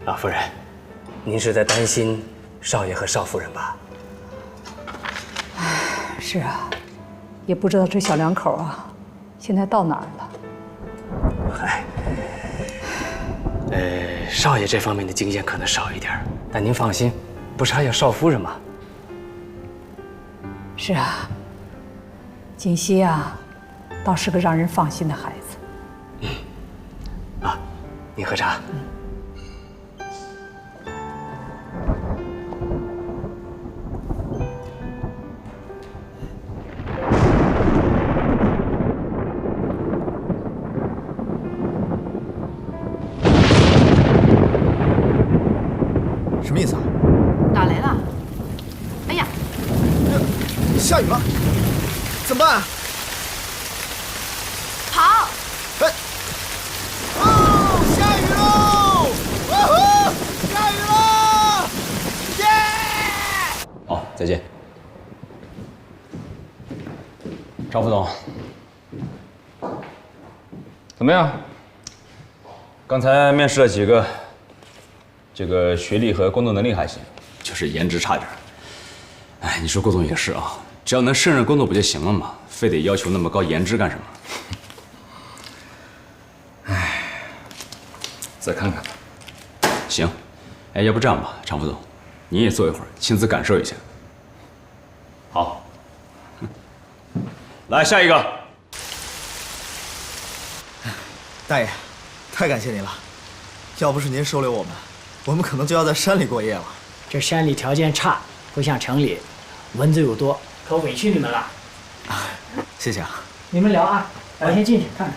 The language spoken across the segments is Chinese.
老夫人，您是在担心少爷和少夫人吧？是啊，也不知道这小两口啊，现在到哪儿了。嗨，少爷这方面的经验可能少一点，但您放心，不是还有少夫人吗？是啊，锦溪啊，倒是个让人放心的孩子。啊，您喝茶。什么意思啊？打雷了！哎呀，下雨了，怎么办？跑！哎！哦，下雨喽！哇呼，下雨了！耶！好，再见。张副总，怎么样？刚才面试了几个，这个学历和工作能力还行，就是颜值差点。哎，你说郭总也是啊，只要能胜任工作不就行了吗？非得要求那么高颜值干什么？哎，再看看吧。行，哎，要不这样吧，常副总，您也坐一会儿，亲自感受一下。好，来下一个。大爷，太感谢您了，要不是您收留我们，我们可能就要在山里过夜了。这山里条件差，不像城里，蚊子又多，可委屈你们了。谢谢啊。你们聊啊，我先进去看看。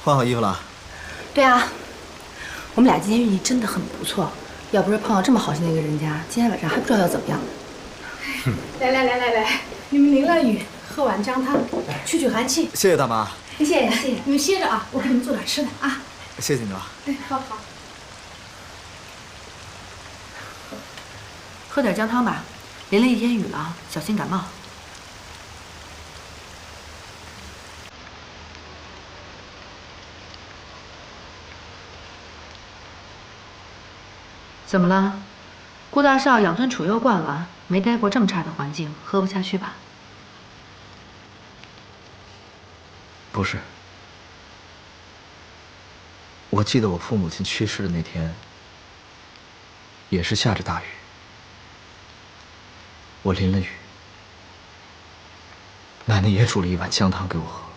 换好衣服了？对啊，我们俩今天运气真的很不错，要不是碰到这么好心的一个人家，今天晚上还不知道要怎么样。来，你们淋了雨，喝碗姜汤，去寒气。谢谢大妈。谢谢，你们歇着啊，我给你们做点吃的啊。谢谢你了。哎，好。喝点姜汤吧，淋了一天雨了，小心感冒。怎么了？顾大少养尊处优惯了，没待过这么差的环境，喝不下去吧？不是，我记得我父母亲去世的那天，也是下着大雨，我淋了雨，奶奶也煮了一碗姜汤给我喝。